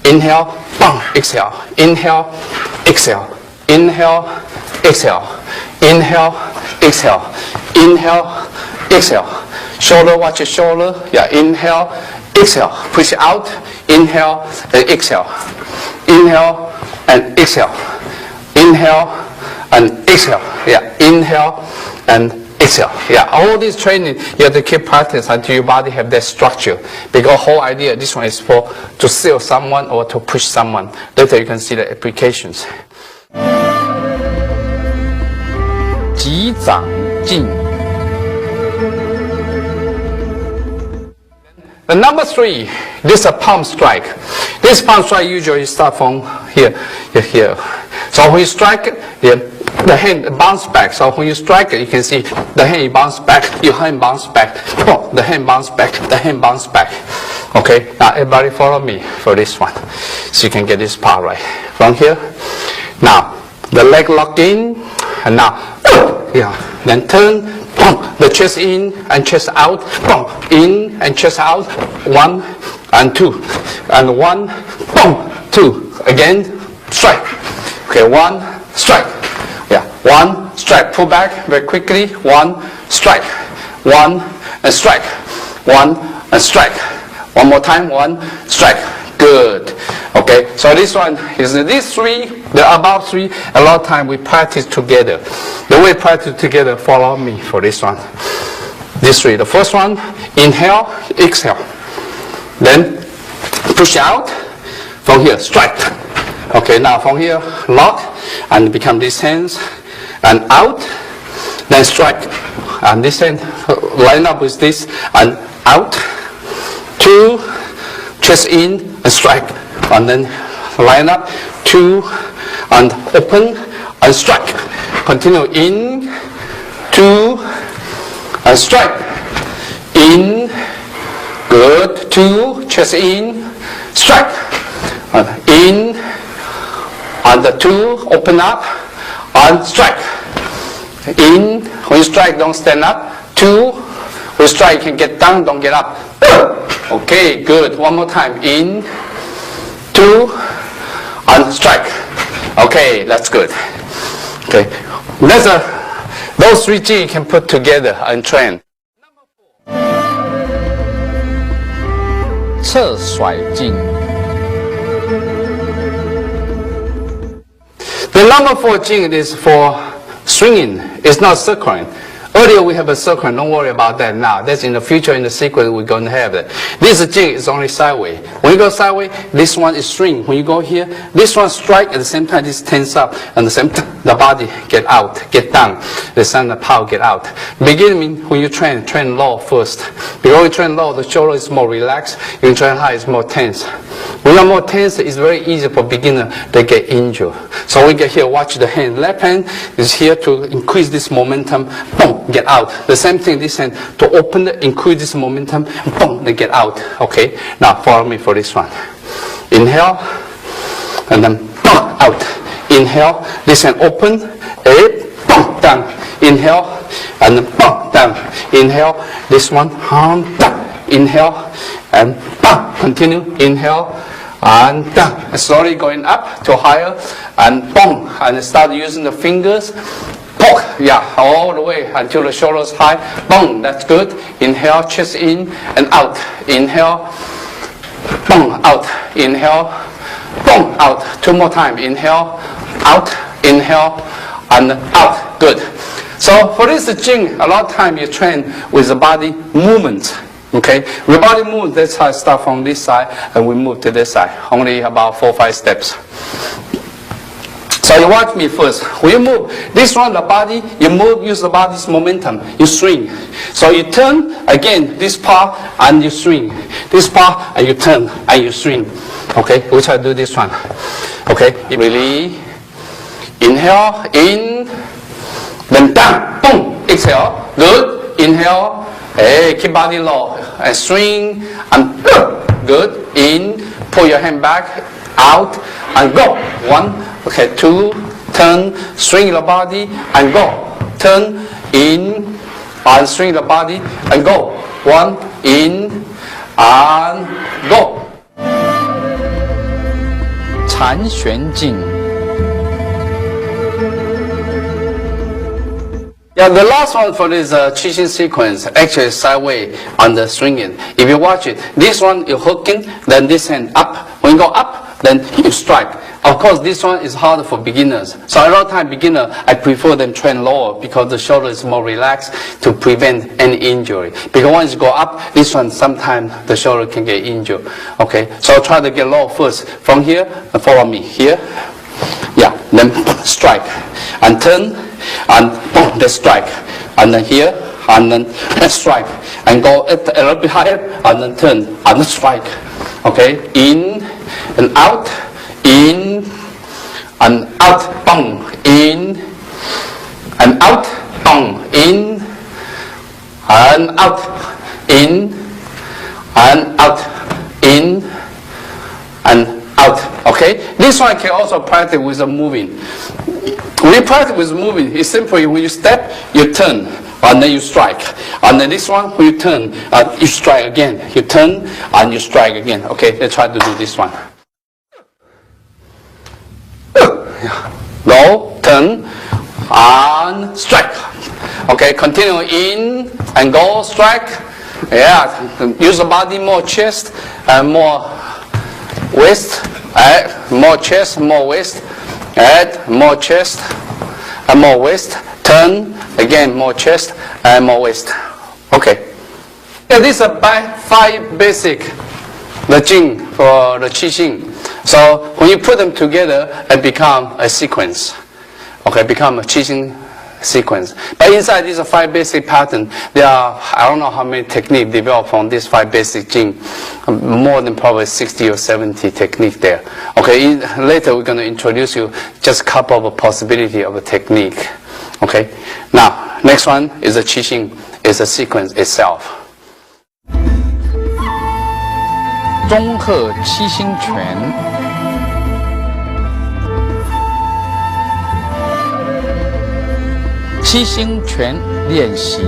Inhale, boom, exhale. Inhale, exhale. Inhale, exhale. Inhale, exhale. Inhale, exhale. Shoulder, watch your shoulder. Yeah, inhale, exhale. Push it out. Inhale and exhale. Inhale and exhale. Inhale and exhale. Yeah, inhale and exhale. Yeah, all this training you have to keep practice until your body have that structure. Because whole idea, this one is for to seal someone or to push someone. Later you can see the applications.
击掌镜
The number 3, this is a palm strike. This palm strike usually start from here, here. So when you strike it, the hand bounce back. So when you strike it, you can see the hand bounce back, your hand bounce back, oh, the hand bounce back, the hand bounce back. Okay, now everybody follow me for this one, so you can get this part right. From here, now the leg lock in, and now, yeah, then turn, boom, the chest in and chest out, boom, in and chest out, 1 and 2, and 1, boom, 2, again, strike. Okay, 1, strike. Yeah, 1, strike, pull back very quickly, 1, strike, 1 and strike, 1 and strike. One more time, 1, strike. Good. Okay, so this one is these 3, the above 3, a lot of time we practice together. The way we practice together, follow me for this one. These 3. The first one, inhale, exhale. Then push out, from here, strike. Okay, now from here, lock, and become these hands, and out, then strike. And this hand, line up with this, and out, 2, chest in, and strike. And then line up, 2, and open, and strike. Continue in, 2, and strike. In, good, 2, chest in, strike. And in, and the 2, open up, and strike. In, when you strike, don't stand up. 2, when you strike, you can get down, don't get up. Okay, good. One more time. In, 2, and strike. Okay, that's good. Okay, those 3 G you can put together and train.
侧甩镜
The number 4 Jing is for swinging. It's not circling. Earlier we have a circle, don't worry about that now. That's in the future, in the sequence we're going to have that. This Jing is only sideways. When you go sideways, this one is swing. When you go here, this one strike, at the same time this tense up, and the same time the body get out, get down. The same the power get out. Beginning when you train low first. Because you train low, the shoulder is more relaxed. You train high, it's more tense. When you're more tense, it's very easy for beginner to get injured. So we get here, watch the hand. Left hand is here to increase this momentum, boom, get out. The same thing, this hand, to open it, increase this momentum, boom, they get out. Okay, now follow me for this one. Inhale, and then boom, out. Inhale, this hand open, boom, down. Inhale, and then boom, down. Inhale, this one, down. Inhale, and boom, continue. Inhale, and down. And slowly going up to higher, and boom, and start using the fingers. Poke, yeah, all the way until the shoulders high. Boom, that's good. Inhale, chest in and out. Inhale, boom, out. Inhale, boom, out. 2 more times. Inhale, out. inhale, and out. Good. So for this Jing, a lot of time you train with the body movement. Okay, the body move. That's how I start from this side, and we move to this side. Only about 4 or 5 steps. So you watch me first. When you move this one, the body, you move, use the body's momentum. You swing. So you turn again this part and you swing. This part and you turn and you swing. Okay, we try to do this one. Okay, really. Inhale, in, then down, boom. Exhale, good. Inhale, hey, keep body low and swing and good. In, pull your hand back, out and go. 1. Okay, 2, turn, swing the body and go. Turn, in, and swing the body and go. 1, in, and go.
禅玄镜
Yeah, the last one for this Qixing sequence actually is sideways on the swinging. If you watch it, this one you're hooking, then this hand up. When you go up, then you strike. Of course, this one is harder for beginners. So a lot of time beginner, I prefer them train lower because the shoulder is more relaxed to prevent any injury. Because once you go up, this one sometimes the shoulder can get injured. Okay, so try to get low first. From here, follow me here. Yeah, then strike and turn and boom, then strike, and then here and then strike and go a little bit higher and then turn and strike. Okay, in and out, in and out, boom, in and out, boom, in and out, in and out, in and out. Okay, this one can also practice with the moving. When you practice with moving, it's simply when you step, you turn, and then you strike. And then this one, when you turn, you strike again. You turn, and you strike again. Okay, let's try to do this one. Low, turn, and strike. Okay, continue in, and go, strike. Yeah, use the body more chest, and more waist. More chest, more waist. Add more chest and more waist. Turn again, more chest and more waist. Okay. Yeah, these are 5 basic the Jing for the Qixing. So when you put them together, it become a sequence. Okay, become a Qixing sequence. But inside these are 5 basic patterns. There are, I don't know how many techniques developed from these 5 basic Jing. More than probably 60 or 70 techniques there. Okay, later we're going to introduce you just a couple of possibility of a technique. Okay, now next one is a Qixing, is a sequence itself.
中鹤七星拳 七星拳练习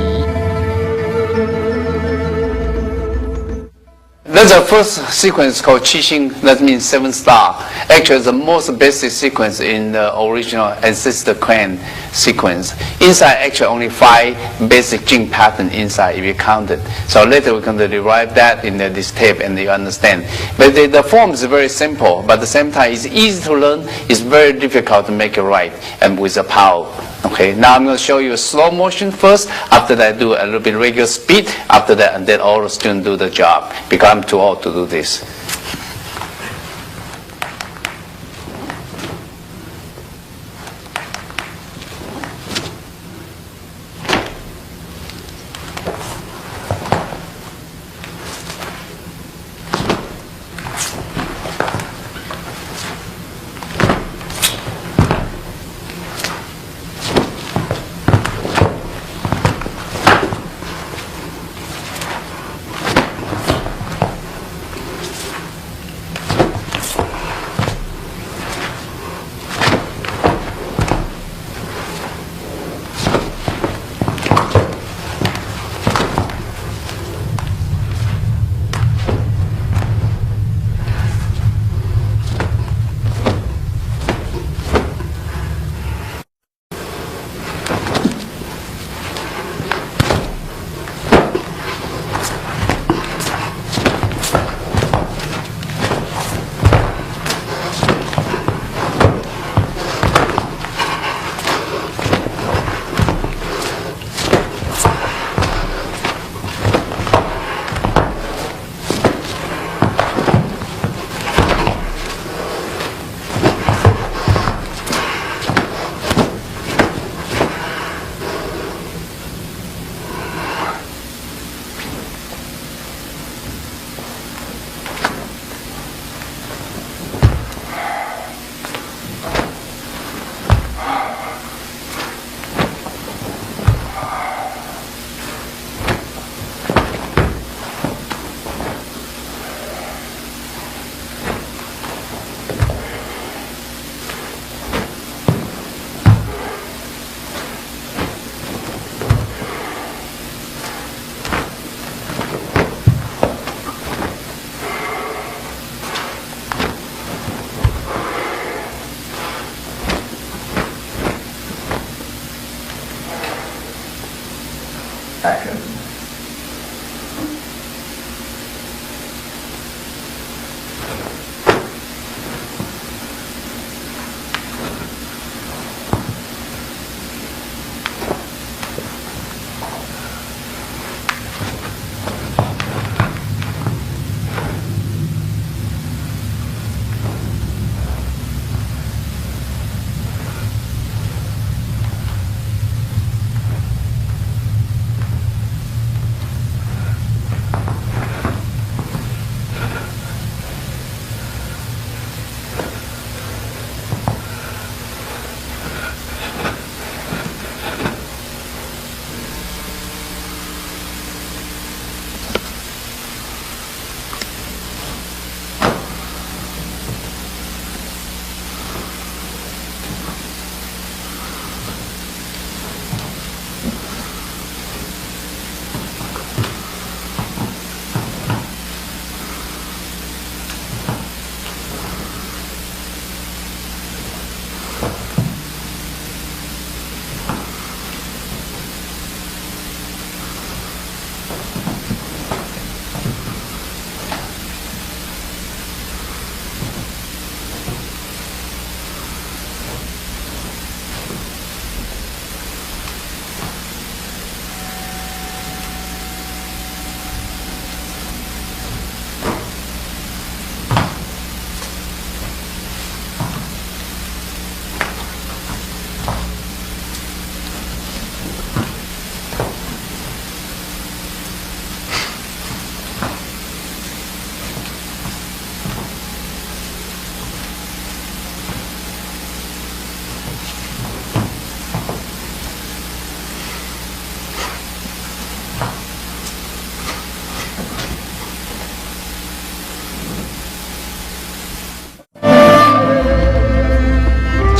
There's a first sequence called Qixing, that means 7 star. Actually, it's the most basic sequence in the original ancestor clan sequence. Inside, actually, only 5 basic Jing pattern inside if you count it. So later we're going to derive that in this tape and you understand. But the form is very simple, but at the same time, it's easy to learn. It's very difficult to make it right and with the power. Okay, now I'm going to show you a slow motion first. After that, do a little bit regular speed. After that, and then all the students do the job because I'm too old to do this.
action.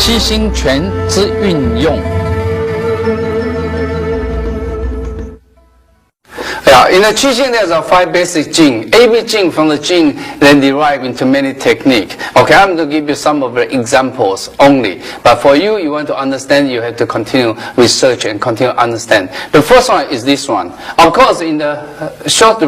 七星拳之运用。
Yeah, in the Qixing there's a 5 basic jing. Every jing from the jing then derive into many techniques. Okay, I'm going to give you some of the examples only. But for you, you want to understand, you have to continue research and continue understand. The first one is this one. Of course, in the short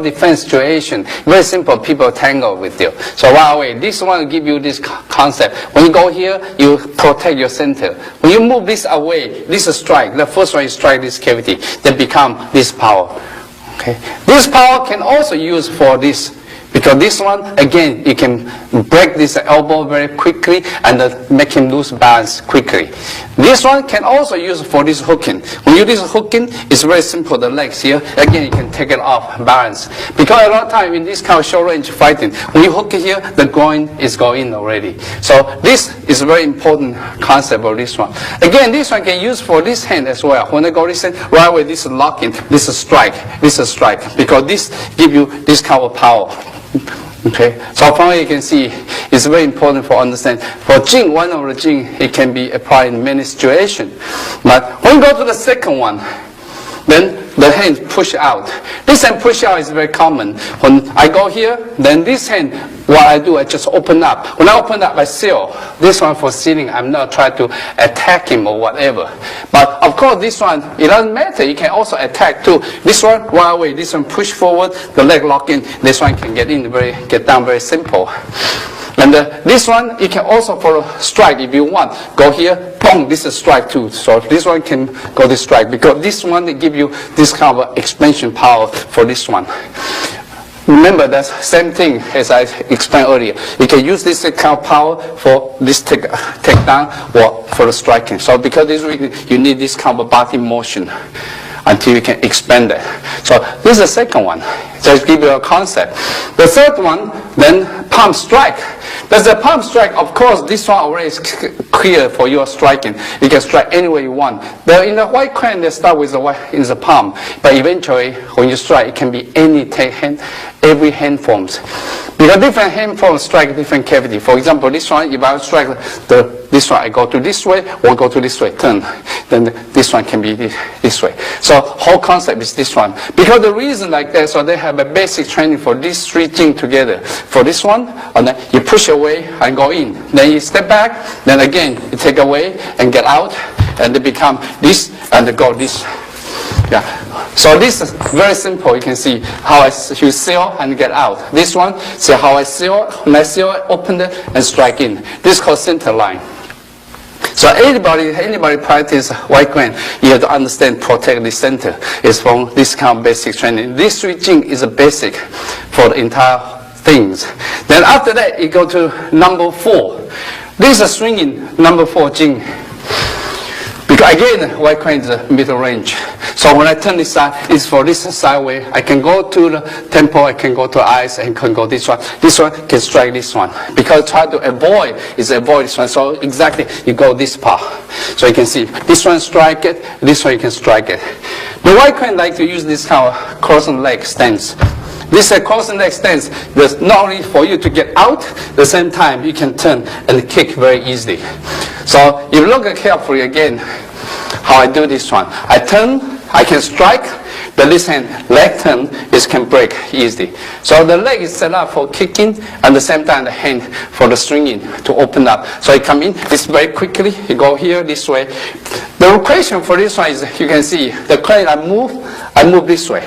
defense situation, very simple, people tangle with you. So right away, this one will give you this concept. When you go here, you protect your center. When you move this away, this is strike. The first one is strike this cavity. Then become this power. Okay. This power can also use for this, because this one, again, you can break this elbow very quickly and make him lose balance quickly. This one can also use for this hooking. When you do this hooking, it's very simple, the legs here, again, you can take it off balance. Because a lot of time in this kind of short range fighting, when you hook it here, the groin is going in already. So this is a very important concept of this one. Again, this one can use for this hand as well. When I go this hand, right away, this is locking, this is strike, because this give you this kind of power. Okay, so from here you can see it's very important for understand. For jing, one of the jing, it can be applied in many situations. But when you go to the second one, then the hand push out. This hand push out is very common. When I go here, then this hand, what I do, I just open up. When I open up, I seal. This one for sealing, I'm not trying to attack him or whatever. But of course, this one, it doesn't matter. You can also attack too. This one, right away, this one push forward, the leg lock in. This one can get down very simple. And this one, you can also for strike if you want. Go here, boom, this is strike too. So this one can go to strike, because this one, they give you this kind of expansion power for this one. Remember, that's same thing as I explained earlier. You can use this kind of power for this take down or for the striking. So because this reason, you need this kind of body motion until you can expand it. So this is the second one. Just give you a concept. The third one, then palm strike. There's a palm strike. Of course, this one already is clear for your striking. You can strike any way you want. In the white crane, they start with the palm, but eventually, when you strike, it can be any hand, every hand forms. Because different hand forms strike different cavity. For example, this one, if I strike this one, I go to this way or go to this way, turn. Then this one can be this way. So whole concept is this one. Because the reason like that, so they have a basic training for these three things together. For this one, and then you push away and go in. Then you step back, then again you take away and get out, and they become this and they go this. Yeah. So this is very simple. You can see how you seal and get out. This one, see how I seal, when I seal, open it and strike in. This is called center line. So anybody practice white crane, you have to understand, protect the center. It's from this kind of basic training. This three jing is a basic for the entire things. Then after that, you go to number 4. This is a swinging number 4 jing. Because again, white crane is a middle range. So when I turn this side, it's for this sideway. I can go to the temple, I can go to eyes, and can go this one. This one can strike this one. Because try to avoid this one. So exactly, you go this part. So you can see, this one strike it, this one you can strike it. The white crane like to use this kind of crossing leg stance. This crossing leg stance is not only for you to get out, at the same time you can turn and kick very easily. So if you look carefully again, how I do this one. I turn, I can strike, but this hand, leg turn, is can break easily. So the leg is set up for kicking, and at the same time the hand for the swinging to open up. So I come in, this very quickly, you go here, this way. The equation for this one is, you can see, the crane I move this way.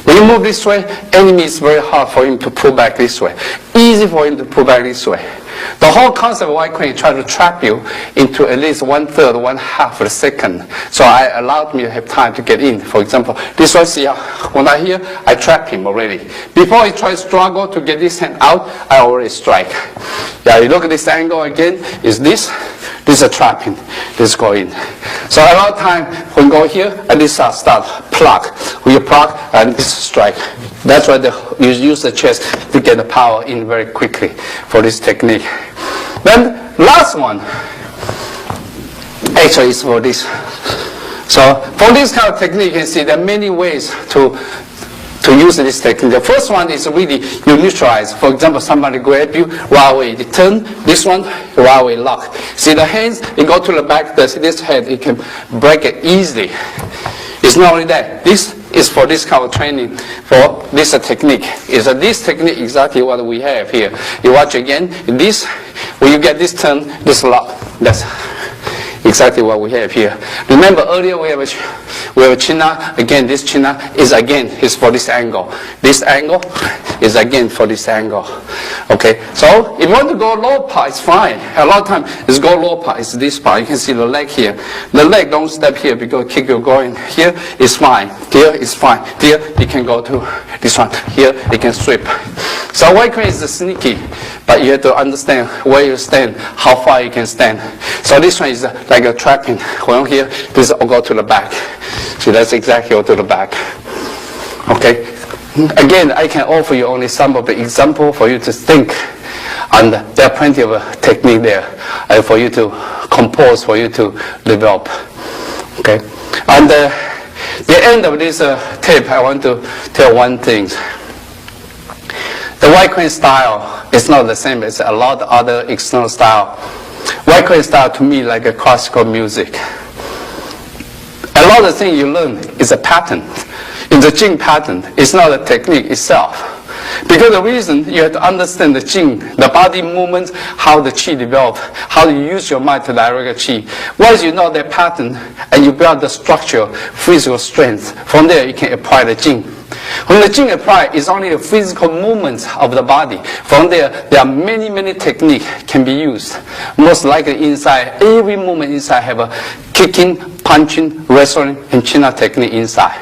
When you move this way, enemy is very hard for him to pull back this way. Easy for him to pull back this way. The whole concept of white crane try to trap you into at least 1/3, 1/2 of a second. So I allowed me to have time to get in. For example, this one, see, when I hear, I trap him already. Before he tries to struggle to get this hand out, I already strike. Yeah, you look at this angle again, is this is a trapping. This go in. So a lot of time, when you go here, and this start plug. When you plug, and this strike. That's why you use the chest to get the power in very quickly for this technique. Then last one, actually is for this. So for this kind of technique, you can see there are many ways to use this technique. The first one is really you neutralize. For example, somebody grab you, right away, you turn, this one, right away lock. See the hands, you go to the back, this head, you can break it easily. It's not only that, this is for this kind of training, for this technique. This technique exactly what we have here. You watch again, this, when you get this turn, this lock, that's exactly what we have here. Remember earlier we have a chin-up. Again, this chin-up is for this angle. This angle is again for this angle. Okay, so if you want to go low part, it's fine. A lot of time it's go low part, it's this part. You can see the leg here. The leg don't step here because kick you're going. Here is fine. Here is fine. Here you can go to this one. Here you can sweep. So white crane is sneaky, but you have to understand where you stand, how far you can stand. So this one is like a trapping. When here, this will go to the back. See, that's exactly go to the back. Okay. Again, I can offer you only some of the example for you to think, and there are plenty of technique there for you to compose, for you to develop. Okay. And the end of this tape, I want to tell one thing. The white crane style is not the same as a lot of other external style. White crane style to me like a classical music. A lot of things you learn is a pattern. In the jing pattern, it's not the technique itself. Because the reason you have to understand the jing, the body movements, how the qi develops, how you use your mind to direct the qi. Once you know that pattern and you build the structure, physical strength, from there you can apply the jing. When the jing applied, it's only the physical movements of the body. From there are many, many techniques can be used. Most likely inside, every movement inside have a kicking, punching, wrestling, and chin-up technique inside.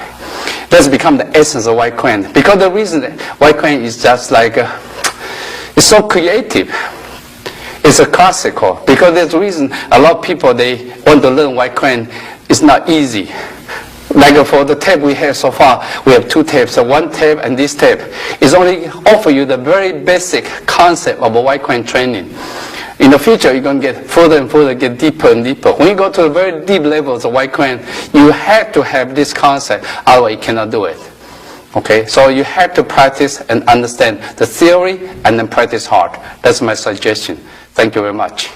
That's become the essence of white crane. Because the reason that white crane is just like, it's so creative. It's a classical. Because there's a reason a lot of people, they want to learn white crane. It's not easy. Like for the tape we have so far, we have 2 tapes. So one tape and this tape is only offer you the very basic concept of a white crane training. In the future, you're going to get further and further, get deeper and deeper. When you go to the very deep levels of white crane, you have to have this concept, otherwise you cannot do it. Okay, so you have to practice and understand the theory and then practice hard. That's my suggestion. Thank you very much.